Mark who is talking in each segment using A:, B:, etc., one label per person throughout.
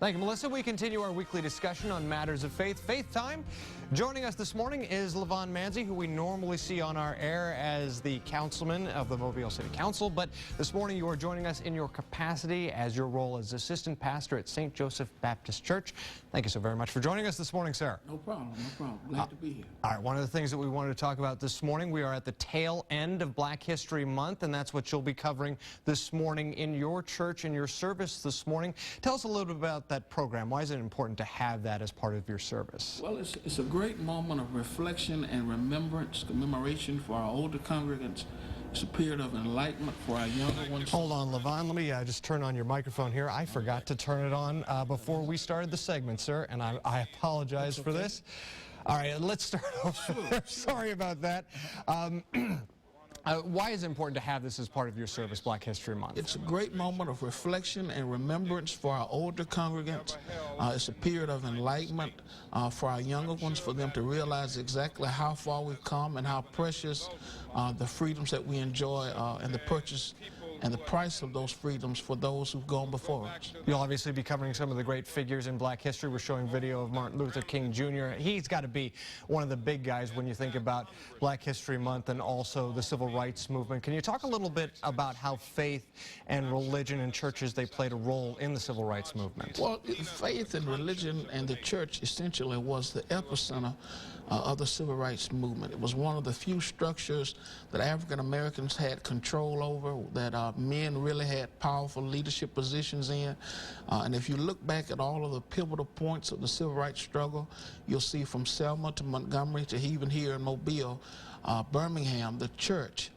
A: Thank you, Melissa. We continue our weekly discussion on matters of faith. Faith Time. Joining us this morning is Levon Manzie, who we normally see on our air as the councilman of the Mobile City Council. But this morning you are joining us in your capacity as your role as assistant pastor at St. Joseph Baptist Church. Thank you so very much for joining us this morning, sir.
B: No problem, no problem. Glad to be here.
A: All right, one of the things that we wanted to talk about this morning, we are at the tail end of Black History Month, and that's what you'll be covering this morning in your church, in your service this morning. Tell us a little bit about that program. Why is it important to have that as part of your service?
B: Well, it's a great moment of reflection and remembrance, commemoration for our older congregants. It's a period of enlightenment for our younger ones.
A: Hold on, Levon. Let me just turn on your microphone here. I forgot to turn it on before we started the segment, sir, and I apologize for this. All right, let's start over. Sure. Sorry about that. Why is it important to have this as part of your service, Black History Month?
B: It's a great moment of reflection and remembrance for our older congregants. It's a period of enlightenment for our younger ones, for them to realize exactly how far we've come and how precious the freedoms that we enjoy and the purchase and the price of those freedoms for those who've gone before us.
A: You'll obviously be covering some of the great figures in Black history. We're showing video of Martin Luther King Jr. He's got to be one of the big guys when you think about Black History Month and also the Civil Rights Movement. Can you talk a little bit about how faith and religion and churches, they played a role in the Civil Rights Movement?
B: Well, faith and religion and the church essentially was the epicenter of the Civil Rights Movement. It was one of the few structures that African Americans had control over, that men really had powerful leadership positions in. And if you look back at all of the pivotal points of the Civil Rights struggle, you'll see from Selma to Montgomery to even here in Mobile, Birmingham, the church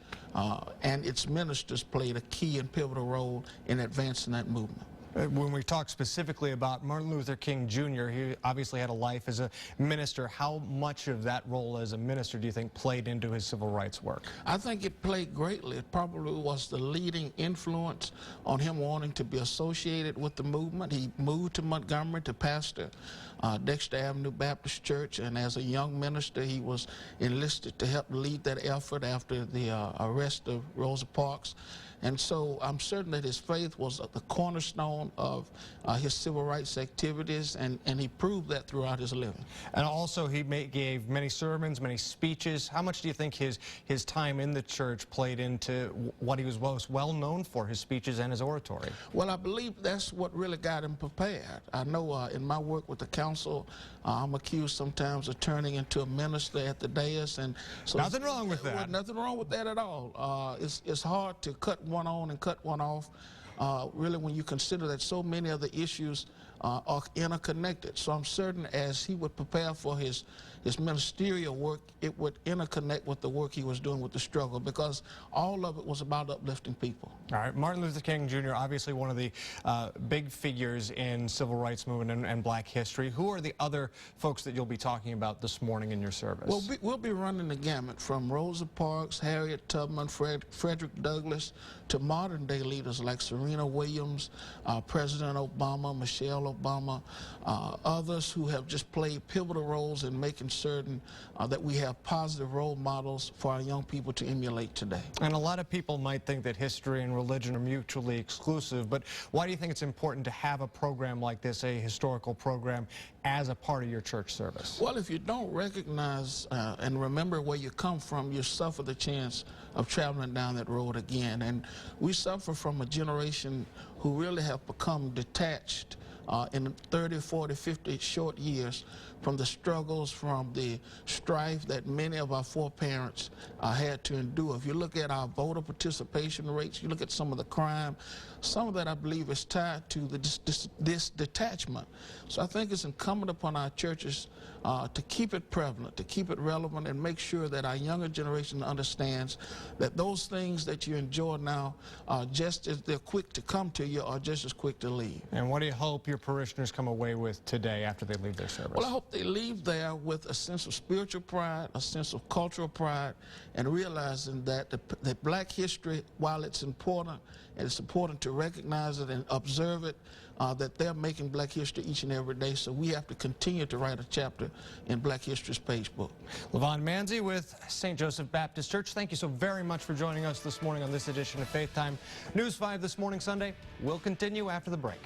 B: and its ministers played a key and pivotal role in advancing that movement.
A: When we talk specifically about Martin Luther King Jr., he obviously had a life as a minister. How much of that role as a minister do you think played into his civil rights work?
B: I think it played greatly. It probably was the leading influence on him wanting to be associated with the movement. He moved to Montgomery to pastor Dexter Avenue Baptist Church, and as a young minister, he was enlisted to help lead that effort after the arrest of Rosa Parks. And so I'm certain that his faith was the cornerstone of his civil rights activities, and he proved that throughout his living.
A: And also he gave many sermons, many speeches. How much do you think his time in the church played into what he was most well known for, his speeches and his oratory?
B: Well, I believe that's what really got him prepared. I know in my work with the council, I'm accused sometimes of turning into a minister at the dais. And so
A: nothing wrong with that.
B: Well, nothing wrong with that at all. It's hard to cut one on and cut one off, really, when you consider that so many of the issues are interconnected. So I'm certain as he would prepare for his ministerial work, it would interconnect with the work he was doing with the struggle, because all of it was about uplifting people.
A: All right, Martin Luther King Jr., obviously one of the big figures in civil rights movement and Black history. Who are the other folks that you'll be talking about this morning in your service?
B: Well, we'll be running the gamut from Rosa Parks, Harriet Tubman, Frederick Douglass, to modern-day leaders like Serena Williams, President Obama, Michelle Obama, others who have just played pivotal roles in making certain that we have positive role models for our young people to emulate today.
A: And a lot of people might think that history and religion are mutually exclusive, but why do you think it's important to have a program like this, a historical program, as a part of your church service?
B: Well, if you don't recognize and remember where you come from, you suffer the chance of traveling down that road again. And we suffer from a generation who really have become detached in 30, 40, 50 short years from the struggles, from the strife that many of our foreparents had to endure. If you look at our voter participation rates, you look at some of the crime, some of that I believe is tied to this detachment. So I think it's incumbent upon our churches to keep it prevalent, to keep it relevant, and make sure that our younger generation understands that those things that you enjoy now, just as they're quick to come to you, are just as quick to leave.
A: And what do you hope your parishioners come away with today after they leave their service?
B: Well, I hope they leave there with a sense of spiritual pride, a sense of cultural pride, and realizing that that Black history, while it's important, and it's important to recognize it and observe it, that they're making Black history each and every day, so we have to continue to write a chapter in Black history's page book.
A: Levon Manzie with St. Joseph Baptist Church, thank you so very much for joining us this morning on this edition of Faith Time. News 5 this morning, Sunday, will continue after the break.